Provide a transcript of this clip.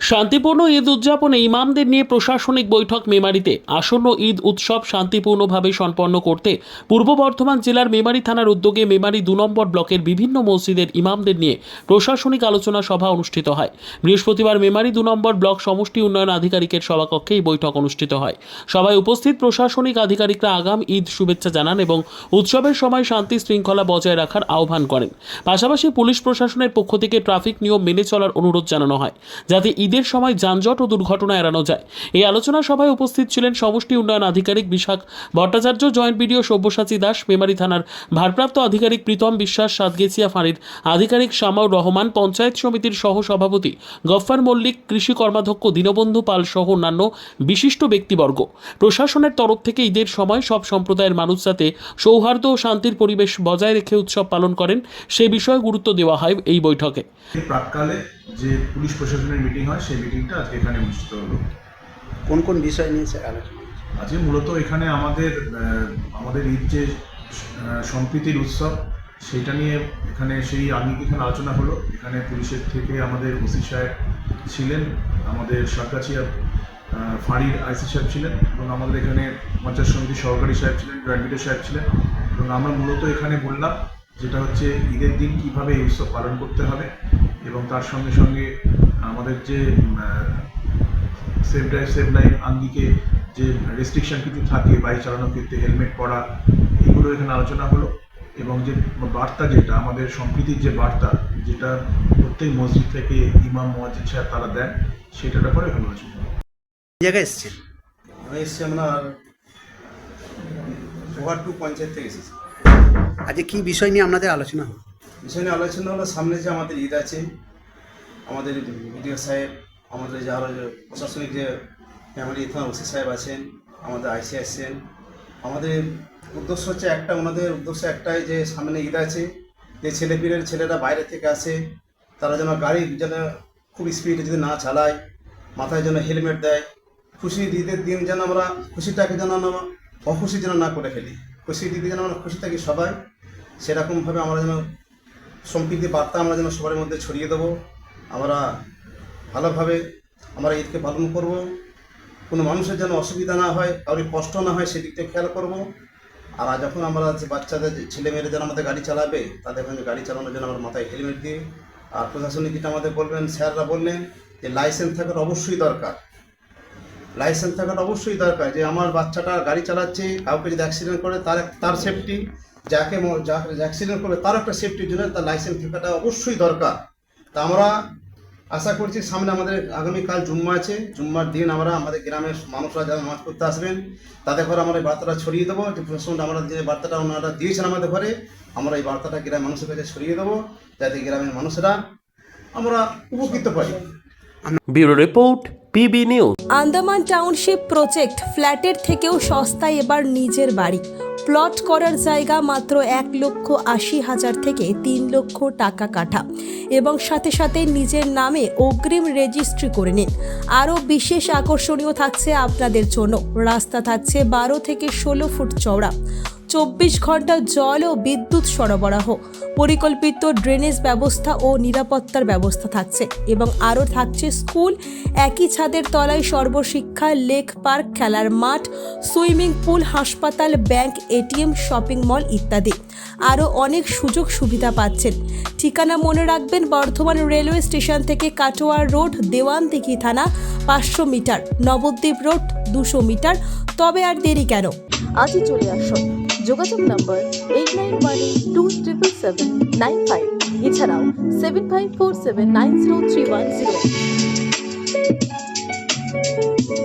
শান্তিপূর্ণ ঈদ উদযাপনে ইমামদের নিয়ে প্রশাসনিক বৈঠক মেমারিতে। আসন্ন ঈদ উৎসব শান্তিপূর্ণভাবে সম্পন্ন করতে পূর্ব বর্ধমান জেলার মেমারি থানার উদ্যোগে মেমারি 2 নম্বর ব্লকের বিভিন্ন মসজিদের ইমামদের নিয়ে প্রশাসনিক আলোচনা সভা অনুষ্ঠিত হয়। বৃহস্পতিবার মেমারি 2 নম্বর ব্লক সমষ্টি উন্নয়ন আধিকারিকের সভাকক্ষে এই বৈঠক অনুষ্ঠিত হয়। সভায় উপস্থিত প্রশাসনিক আধিকারিকরা আগাম ঈদ শুভেচ্ছা জানান এবং উৎসবের সময় শান্তি শৃঙ্খলা বজায় রাখার আহ্বান করেন। পাশাপাশি পুলিশ প্রশাসনের পক্ষ থেকে ট্রাফিক নিয়ম মেনে চলার অনুরোধ জানানো হয়, যাতে ঈদের সময় যানজট ও দুর্ঘটনা এড়ানো যায়। এই আলোচনা সভায় উপস্থিত ছিলেন সমষ্টি উন্নয়ন আধিকারিক বিশাখ ভট্টাচার্য, জয়েন্ট বিডিও সব্যসাচী দাস, মেমারি থানার ভারপ্রাপ্ত আধিকারিক প্রীতম বিশ্বাস, সাতগেছিয়া ফাঁড়ির আধিকারিক শামাউর রহমান, পঞ্চায়েত সমিতির সহ সভাপতি গফফার মল্লিক, কৃষি কর্মাধ্যক্ষ দীনবন্ধু পাল সহ অন্যান্য বিশিষ্ট ব্যক্তিবর্গ। প্রশাসনের তরফ থেকে ঈদের সময় সব সম্প্রদায়ের মানুষ যাতে সৌহার্দ্য ও শান্তির পরিবেশ বজায় রেখে উৎসব পালন করেন সে বিষয়ে গুরুত্ব দেওয়া হয় এই বৈঠকে। প্রাককালে যে পুলিশ প্রশাসনের মিটিং হয় সেই মিটিংটা আজকে এখানে অনুষ্ঠিত হলো। কোন কোন বিষয় নিয়ে আলোচনা? আজকে মূলত এখানে আমাদের ঈদ যে সম্প্রীতির উৎসব সেটা নিয়ে এখানে সেই এখানে আলোচনা হলো। এখানে পুলিশের থেকে আমাদের ওসি সাহেব ছিলেন, আমাদের সাতগাছিয়া ফাঁড়ির আইসি সাহেব ছিলেন এবং আমাদের এখানে পঞ্চায়েত সমিতির সহকারী সাহেব ছিলেন, জয়েন্ট বিডিও সাহেব ছিলেন। এবং আমরা মূলত এখানে বললাম যেটা হচ্ছে ঈদের দিন কীভাবে এই উৎসব পালন করতে হবে এবং তার সঙ্গে সঙ্গে আমাদের যে সেফ ড্রাইভ সেফ লাইফ আঙ্গিকে যে রেস্ট্রিকশন কিছু থাকে বাইক চালানোর ক্ষেত্রে, হেলমেট পরা, এগুলো এখানে আলোচনা হলো। এবং যে বার্তা যেটা আমাদের সম্প্রীতির যে বার্তা যেটা প্রত্যেক মসজিদ থেকে ইমাম মুয়াজ্জিন সাহেব তারা দেন সেটার ব্যাপারে এখানে আলোচনা হলো। জায়গায় এসেছেন? আমি এসেছি আপনার ওয়ার্ড 2 পঞ্চায়েত থেকে এসেছি। আজকে কী বিষয় নিয়ে আপনাদের আলোচনা হলো? বিষয় নিয়ে আলোচনা হলো সামনে যে আমাদের ঈদ আছে, আমাদের বিডিও সাহেব, আমাদের যে আরও প্রশাসনিক যে মেমারি থানার ওসি সাহেব আছেন, আমাদের আইসি আছেন। আমাদের উদ্দেশ্য হচ্ছে ওনাদের উদ্দেশ্য একটাই যে সামনে ঈদ আছে, যে ছেলেরা বাইরে থেকে আসে তারা যেন গাড়ি যেন খুব স্পিডে যদি না চালায়, মাথায় যেন হেলমেট দেয়। ঈদের দিন যেন আমরা খুশিটাকে যেন অখুশি যেন না করে ফেলি, খুশির দিদি যেন আমরা খুশি থাকি সবাই, সেরকমভাবে আমরা যেন সম্প্রীতি বার্তা আমরা যেন সবার মধ্যে ছড়িয়ে দেবো। আমরা ভালোভাবে আমরা ঈদকে পালন করব, কোনো মানুষের যেন অসুবিধা না হয়, কারোর কষ্ট না হয় সেদিকটা খেয়াল করব। আর যখন আমরা যে বাচ্চাদের ছেলেমেয়েরা যেন আমাদের গাড়ি চালাবে তাদের গাড়ি চালানোর জন্য আমরা মাথায় হেলমেট দিই। আর প্রশাসনিক যেটা আমাদের বলবেন, স্যাররা বললেন যে লাইসেন্স থাকার অবশ্যই দরকার, লাইসেন্স থাকাটা অবশ্যই দরকার। যে আমার বাচ্চাটা গাড়ি চালাচ্ছে, কাউকে যদি অ্যাক্সিডেন্ট করে তার সেফটি, যাকে অ্যাক্সিডেন্ট করবে তার একটা সেফটির জন্য তার লাইসেন্স থাকাটা অবশ্যই দরকার। তা আমরা আশা করছি সামনে আমাদের আগামীকাল জুম্মা আছে, জুম্মার দিন আমরা আমাদের গ্রামের মানুষরা যারা নামাজ পড়তে আসবেন তাদের ঘরে আমরা এই বার্তাটা ছড়িয়ে দেবো। যে প্রশাসন আমরা যে বার্তাটা ওনারা দিয়েছেন আমাদের ঘরে, আমরা এই বার্তাটা গ্রামের মানুষের কাছে ছড়িয়ে দেবো, যাতে গ্রামের মানুষেরা আমরা উপকৃত পাই। Bureau report, PB news. Andaman township project, ফ্ল্যাটের থেকেও সস্তায় এবার নিজের বাড়ি। প্লট করার জায়গা মাত্র 1,80,000 থেকে 3 লক্ষ টাকা কাঠা এবং সাথে সাথে নিজের নামে অগ্রিম রেজিস্ট্রি করে নিন। আরও বিশেষ আকর্ষণীয় থাকছে আপনাদের জন্য, রাস্তা থাকছে 12 থেকে 16 ফুট চওড়া, 24 ঘন্টা জল ও বিদ্যুৎ সরবরাহ, পরিকল্পিত ড্রেনেজ ব্যবস্থা ও নিরাপত্তার ব্যবস্থা থাকছে এবং আরও থাকছে স্কুল, একই ছাদের তলায় সর্বশিক্ষা, লেক পার্ক, খেলার মাঠ, সুইমিং পুল, হাসপাতাল, ব্যাংক, এটিএম, শপিং মল ইত্যাদি। আরও অনেক সুযোগ সুবিধা পাচ্ছেন। ঠিকানা মনে রাখবেন, বর্ধমান রেলওয়ে স্টেশন থেকে কাটোয়ার রোড, দেওয়ানদিঘি থানা 500 মিটার, নবদ্বীপ রোড 200 মিটার। তবে আর দেরি কেন, আজই চলে আসুন। যোগাযোগ নম্বর 8912777955, এছাড়াও 7547903108।